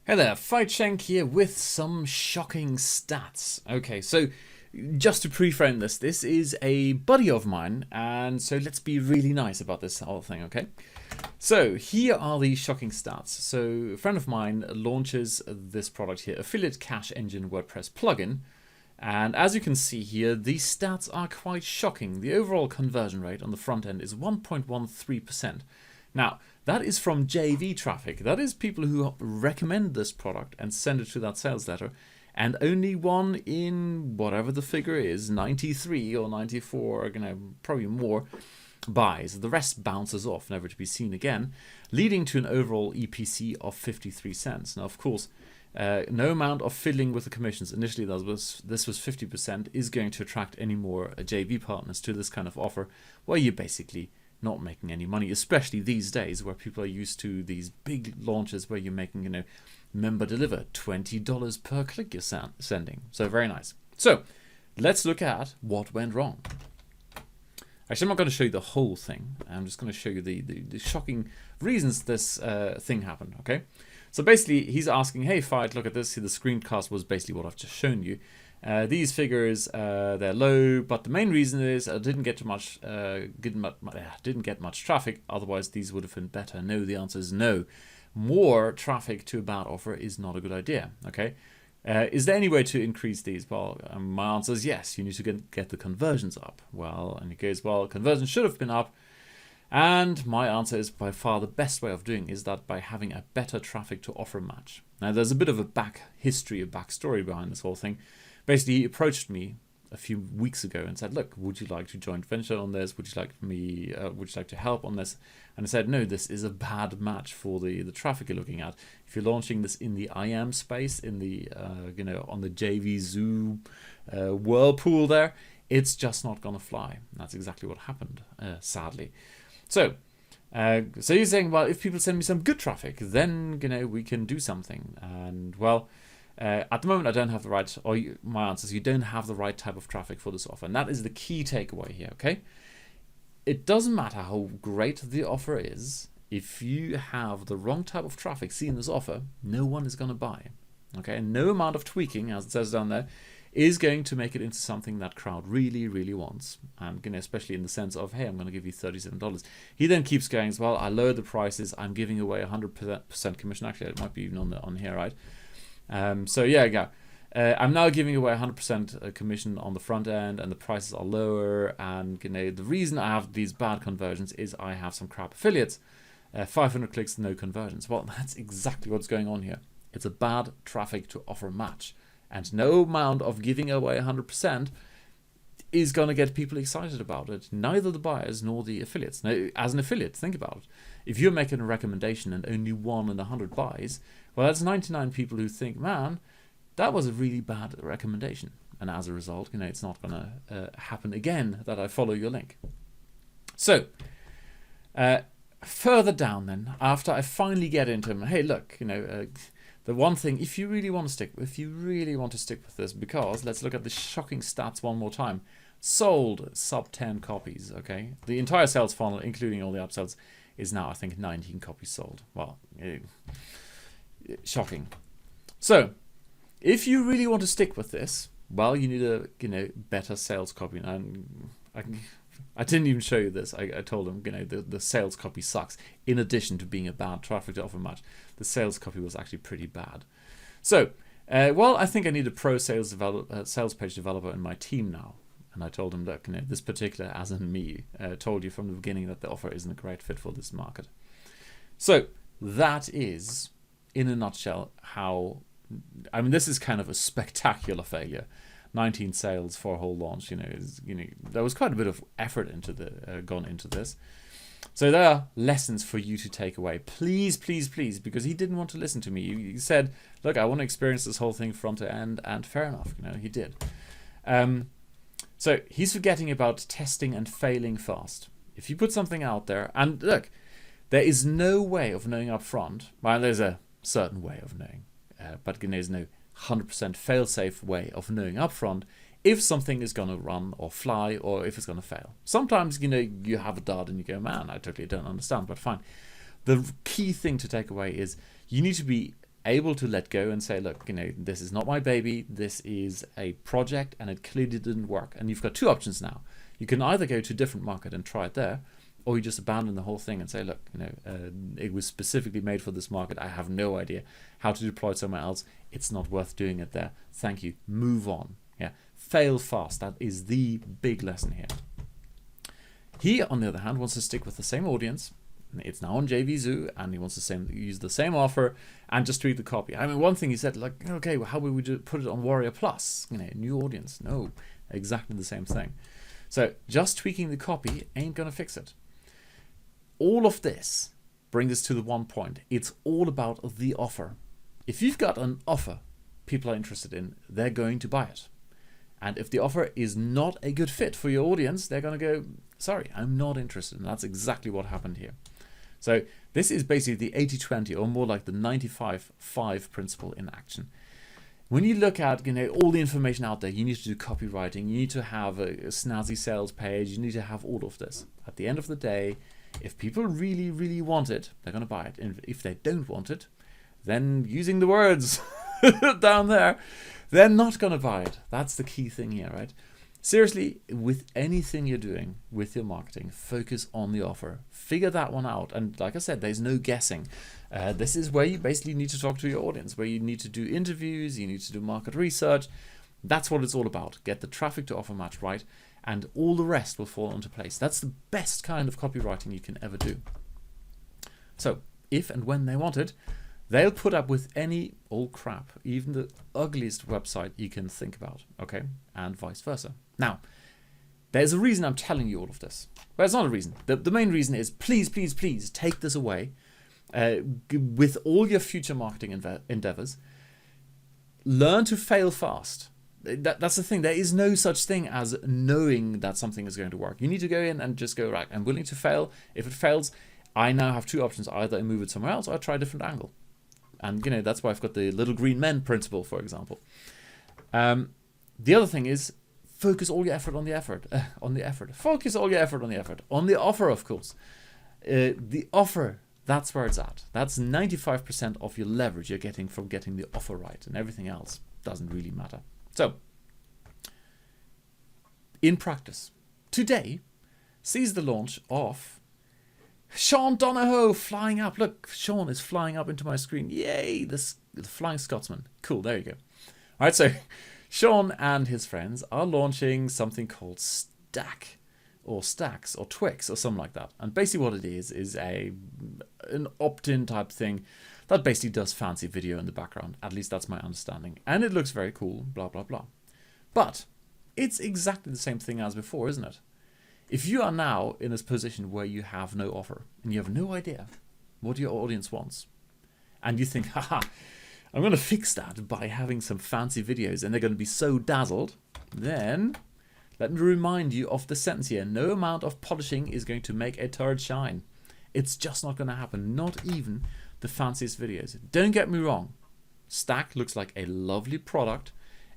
Hey there, Shank here with some shocking stats. Okay, so just to pre-frame this, this is a buddy of mine, and so let's be really nice about this whole thing, okay? So here are the shocking stats. So a friend of mine launches this product here, Affiliate Cache Engine WordPress plugin, and as you can see here, these stats are quite shocking. The overall conversion rate on the front end is 1.13%. Now, that is from JV traffic. That is people who recommend this product and send it to that sales letter. And only one in whatever the figure is, 93 or 94, probably more, buys. The rest bounces off, never to be seen again, leading to an overall EPC of 53 cents. Now, of course, no amount of fiddling with the commissions, initially this was 50%, is going to attract any more JV partners to this kind of offer, where you basically not making any money, especially these days where people are used to these big launches where you're making, member deliver $20 per click you're sending. So very nice. So let's look at what went wrong. Actually, I'm not going to show you the whole thing. I'm just going to show you the shocking reasons this thing happened. Okay. So basically, he's asking, hey, Fight, look at this. See, the screencast was basically what I've just shown you. These figures, they're low, but the main reason is I didn't get much traffic. Otherwise, these would have been better. No, the answer is no. More traffic to a bad offer is not a good idea. Okay, is there any way to increase these? Well, my answer is yes. You need to get the conversions up. Well, and he goes, well, conversions should have been up. And my answer is by far the best way of doing is that by having a better traffic to offer match. Now, there's a bit of a backstory behind this whole thing. Basically, he approached me a few weeks ago and said, look, would you like to joint venture on this? Would you like to help on this? And I said, no, this is a bad match for the traffic you're looking at. If you're launching this in the IAM space, in the, on the JV Zoo whirlpool there, it's just not going to fly. And that's exactly what happened, sadly. So you're saying, well, if people send me some good traffic, then, we can do something. And, well, at the moment, I don't have the right, my answer is you don't have the right type of traffic for this offer. And that is the key takeaway here, okay? It doesn't matter how great the offer is. If you have the wrong type of traffic seeing this offer, no one is going to buy, okay? And no amount of tweaking, as it says down there, is going to make it into something that crowd really, really wants. And especially in the sense of, hey, I'm going to give you $37. He then keeps going as well. I lowered the prices. I'm giving away 100% commission. Actually, it might be even on here, right? So yeah, go. I'm now giving away 100% commission on the front end, and the prices are lower. And the reason I have these bad conversions is I have some crap affiliates. 500 clicks, no conversions. Well, that's exactly what's going on here. It's a bad traffic to offer match, and no amount of giving away 100% is going to get people excited about it. Neither the buyers nor the affiliates. Now, as an affiliate, think about it. If you're making a recommendation and only 1 in 100 buys, well, that's 99 people who think, man, that was a really bad recommendation. And as a result, it's not going to happen again that I follow your link. So, further down then, after I finally get into them, hey, look, the one thing, if you really want to stick with this, because let's look at the shocking stats one more time. Sold sub 10 copies, okay? The entire sales funnel, including all the upsells, is now, I think, 19 copies sold. Well, shocking. So, if you really want to stick with this, well, you need a, better sales copy. And I didn't even show you this. I told him, the sales copy sucks. In addition to being a bad traffic to offer match, the sales copy was actually pretty bad. So, well, I think I need a pro sales page developer in my team now. And I told him, look, this particular, as in me, told you from the beginning that the offer isn't a great fit for this market. So that is, in a nutshell, how. I mean, this is kind of a spectacular failure. 19 sales for a whole launch. There was quite a bit of effort gone into this. So there are lessons for you to take away. Please, please, please, because he didn't want to listen to me. He said, look, I want to experience this whole thing front to end, and fair enough, he did. So he's forgetting about testing and failing fast. If you put something out there, and look, there is no way of knowing up front. Well, there's a certain way of knowing, but there's no 100% fail-safe way of knowing up front if something is going to run or fly or if it's going to fail. Sometimes, you have a dud and you go, man, I totally don't understand, but fine. The key thing to take away is you need to be able to let go and say, look, this is not my baby. This is a project and it clearly didn't work. And you've got two options now. You can either go to a different market and try it there, or you just abandon the whole thing and say, look, it was specifically made for this market. I have no idea how to deploy it somewhere else. It's not worth doing it there. Thank you. Move on. Yeah. Fail fast. That is the big lesson here. He, on the other hand, wants to stick with the same audience. It's now on JVZoo, and he wants to use the same offer and just tweak the copy. I mean, one thing he said, like, okay, well, how would we put it on Warrior Plus? New audience. No, exactly the same thing. So just tweaking the copy ain't going to fix it. All of this brings us to the one point. It's all about the offer. If you've got an offer people are interested in, they're going to buy it. And if the offer is not a good fit for your audience, they're going to go, sorry, I'm not interested. And that's exactly what happened here. So this is basically the 80-20, or more like the 95-5 principle in action. When you look at all the information out there, you need to do copywriting, you need to have a snazzy sales page, you need to have all of this. At the end of the day, if people really, really want it, they're going to buy it. And if they don't want it, then using the words down there, they're not going to buy it. That's the key thing here, right? Seriously, with anything you're doing with your marketing, focus on the offer. Figure that one out. And like I said, there's no guessing. This is where you basically need to talk to your audience, where you need to do interviews, you need to do market research. That's what it's all about. Get the traffic to offer match right, and all the rest will fall into place. That's the best kind of copywriting you can ever do. So if and when they want it, they'll put up with any old crap, even the ugliest website you can think about, okay? And vice versa. Now, there's a reason I'm telling you all of this. Well, it's not a reason. The main reason is please, please, please take this away with all your future marketing endeavors. Learn to fail fast. That's the thing. There is no such thing as knowing that something is going to work. You need to go in and just go, right, I'm willing to fail. If it fails, I now have two options. Either I move it somewhere else or I try a different angle. And, that's why I've got the little green men principle, for example. The other thing is focus all your effort on the effort. Focus all your effort on the effort. On the offer, of course. The offer, that's where it's at. That's 95% of your leverage you're getting from getting the offer right. And everything else doesn't really matter. So, in practice, today sees the launch of Sean Donahoe flying up. Look, Sean is flying up into my screen. Yay, the Flying Scotsman. Cool, there you go. All right, so Sean and his friends are launching something called Stakk, or Stacks, or Twix, or something like that. And basically what it is an opt-in type thing that basically does fancy video in the background. At least that's my understanding. And it looks very cool, blah, blah, blah. But it's exactly the same thing as before, isn't it? If you are now in this position where you have no offer and you have no idea what your audience wants, and you think, haha, I'm going to fix that by having some fancy videos and they're going to be so dazzled, then let me remind you of the sentence here. No amount of polishing is going to make a turd shine. It's just not going to happen, not even the fanciest videos. Don't get me wrong. Stakk looks like a lovely product.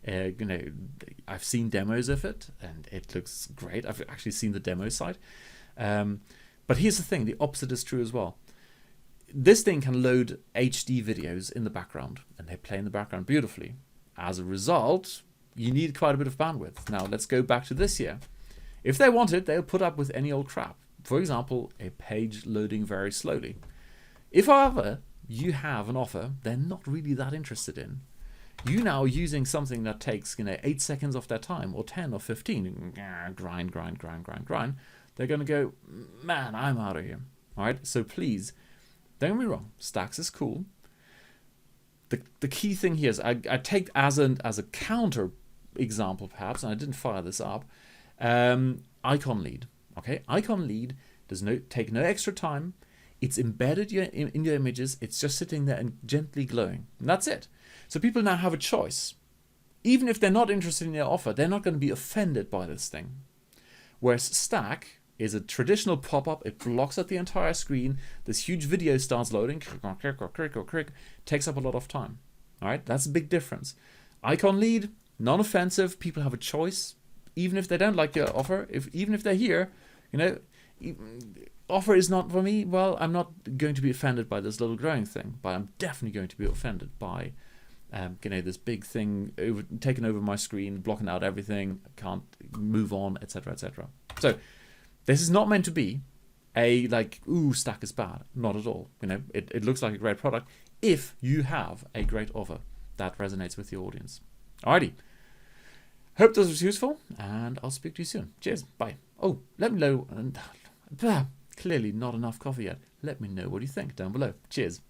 I've seen demos of it and it looks great. I've actually seen the demo site. But here's the thing, the opposite is true as well. This thing can load HD videos in the background and they play in the background beautifully. As a result, you need quite a bit of bandwidth. Now let's go back to this here. If they want it, they'll put up with any old crap. For example, a page loading very slowly. If, however, you have an offer they're not really that interested in, you now using something that takes 8 seconds of their time, or 10 or 15, grind, they're going to go, man, I'm out of here. All right, so please, don't get me wrong, Stacks is cool. The key thing here is I take as a counter example perhaps, and I didn't fire this up, IconLead. Okay, IconLead does take no extra time. It's embedded in your images. It's just sitting there and gently glowing. And that's it. So people now have a choice. Even if they're not interested in your offer, they're not going to be offended by this thing. Whereas Stakk is a traditional pop-up. It blocks out the entire screen. This huge video starts loading. Click, takes up a lot of time. All right, that's a big difference. IconLead, non-offensive. People have a choice. Even if they don't like your offer, even if they're here, offer is not for me. Well, I'm not going to be offended by this little growing thing, but I'm definitely going to be offended by this big thing taking over my screen, blocking out everything. I can't move on, etc., etc. So this is not meant to be a Stakk is bad. Not at all. It looks like a great product if you have a great offer that resonates with your audience. Alrighty. Hope this was useful, and I'll speak to you soon. Cheers. Bye. Oh, let me know. Clearly not enough coffee yet. Let me know what you think down below. Cheers.